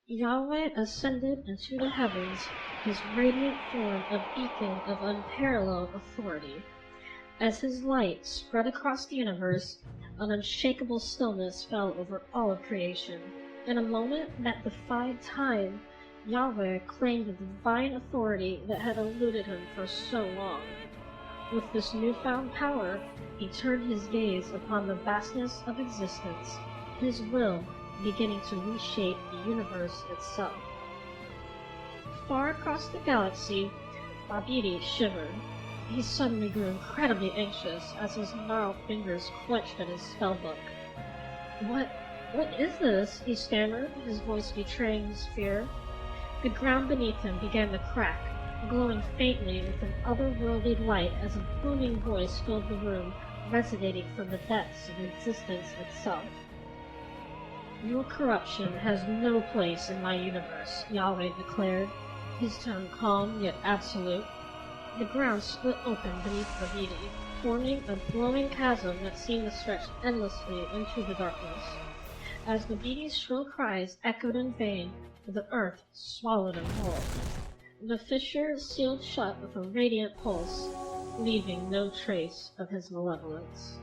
Yahweh ascended into the heavens, his radiant form a beacon of unparalleled authority. As his light spread across the universe, an unshakable stillness fell over all of creation. In a moment that defied time, Yahweh claimed the divine authority that had eluded him for so long. With this newfound power, he turned his gaze upon the vastness of existence, his will beginning to reshape the universe itself. Far across the galaxy, Babidi shivered. He suddenly grew incredibly anxious as his gnarled fingers clenched at his spellbook. What is this? He stammered, his voice betraying his fear. The ground beneath him began to crack, glowing faintly with an otherworldly light as a booming voice filled the room, resonating from the depths of existence itself. Your corruption has no place in my universe, Yahweh declared, his tone calm yet absolute. The ground split open beneath Babidi, forming a glowing chasm that seemed to stretch endlessly into the darkness. As Babidi's shrill cries echoed in vain, the earth swallowed him whole. The fissure sealed shut with a radiant pulse, leaving no trace of his malevolence.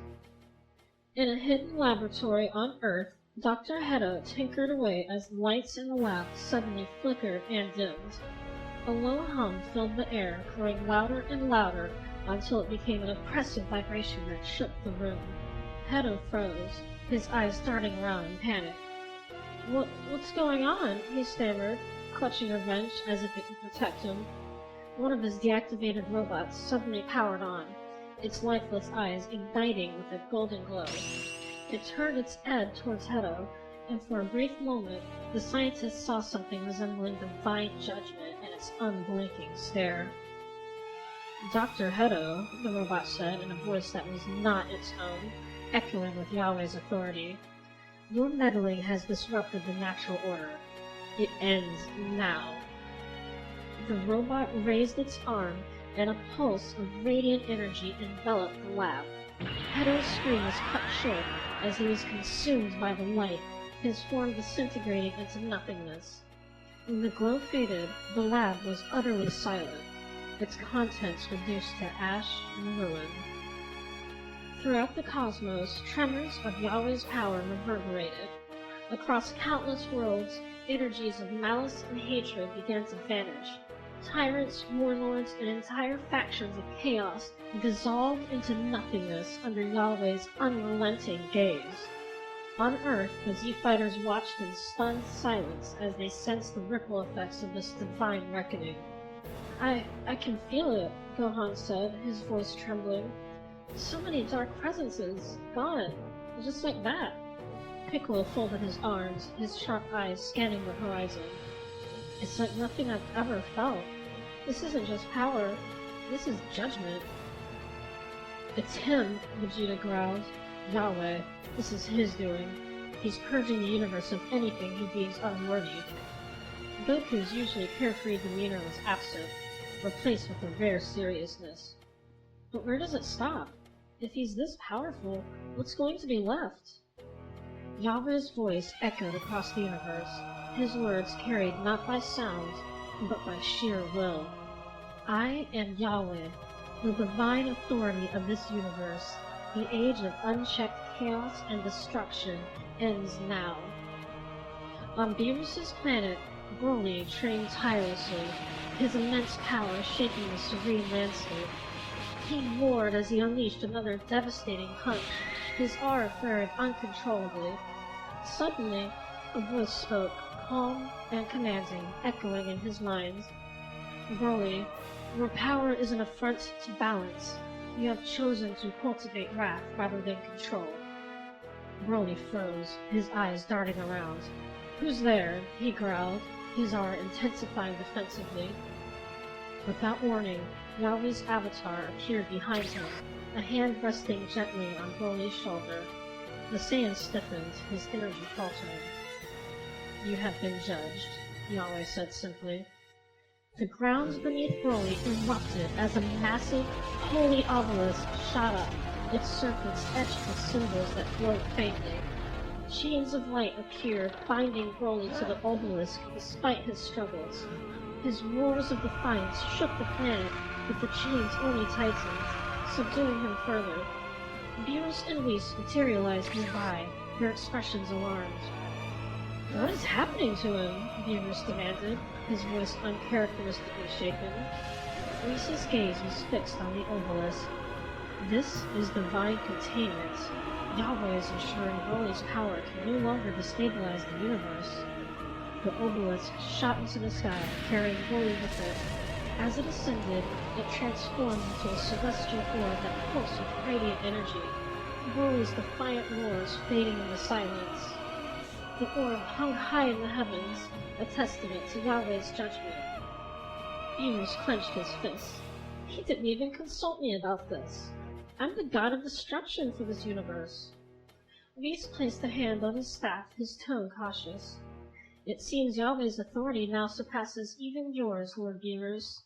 In a hidden laboratory on Earth, Dr. Hedda tinkered away as lights in the lab suddenly flickered and dimmed. A low hum filled the air, growing louder and louder until it became an oppressive vibration that shook the room. Hedda froze, his eyes darting around in panic. What's going on? He stammered, clutching a wrench as if it could protect him. One of his deactivated robots suddenly powered on, its lifeless eyes igniting with a golden glow. It turned its head towards Hedda, and for a brief moment, the scientist saw something resembling divine judgment in its unblinking stare. Dr. Hedda, the robot said in a voice that was not its own, echoing with Yahweh's authority, your meddling has disrupted the natural order. It ends now. The robot raised its arm, and a pulse of radiant energy enveloped the lab. Hedda's scream was cut short as he was consumed by the light, his form disintegrating into nothingness. When the glow faded, the lab was utterly silent, its contents reduced to ash and ruin. Throughout the cosmos, tremors of Yahweh's power reverberated. Across countless worlds, energies of malice and hatred began to vanish. Tyrants, warlords, and entire factions of chaos dissolved into nothingness under Yahweh's unrelenting gaze. On Earth, the Z-Fighters watched in stunned silence as they sensed the ripple effects of this divine reckoning. I can feel it, Gohan said, his voice trembling. So many dark presences, gone, just like that. Piccolo folded his arms, his sharp eyes scanning the horizon. It's like nothing I've ever felt. This isn't just power, this is judgment. It's him, Vegeta growled. Yahweh, this is his doing. He's purging the universe of anything he deems unworthy. Goku's usually carefree demeanor was absent, replaced with a rare seriousness. But where does it stop? If he's this powerful, what's going to be left? Yahweh's voice echoed across the universe, his words carried not by sound, but by sheer will. I am Yahweh, the divine authority of this universe. The age of unchecked chaos and destruction ends now. On Beerus's planet, Broly trained tirelessly, his immense power shaking the serene landscape. He roared as he unleashed another devastating punch, his aura flared uncontrollably. Suddenly, a voice spoke, calm and commanding, echoing in his mind. Broly, your power is an affront to balance. You have chosen to cultivate wrath rather than control. Broly froze, his eyes darting around. Who's there? He growled, his aura intensifying defensively. Without warning, Yahweh's avatar appeared behind him, a hand resting gently on Broly's shoulder. The Saiyan stiffened, his energy faltering. You have been judged, Yahweh said simply. The ground beneath Broly erupted as a massive, holy obelisk shot up, its surface etched with symbols that glowed faintly. Chains of light appeared, binding Broly to the obelisk despite his struggles. His roars of defiance shook the planet, but the chains only tightened, subduing him further. Beerus and Whis materialized nearby, their expressions alarmed. "What is happening to him?" Beerus demanded, his voice uncharacteristically shaken. Whis' gaze was fixed on the obelisk. "This is divine containment. YAHWEH is ensuring Broly's power can no longer destabilize the universe." The obelisk shot into the sky, carrying Broly with it. As it ascended, it transformed into a celestial orb that pulsed with radiant energy, Broly's defiant roars fading in the silence. The orb hung high in the heavens, a testament to YAHWEH's judgment. Beerus clenched his fist. "He didn't even consult me about this. I'm the god of destruction for this universe." Whis placed a hand on his staff, his tone cautious. "It seems YAHWEH's authority now surpasses even yours, Lord Beerus.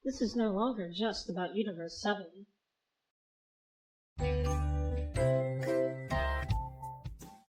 This is no longer just about Universe 7.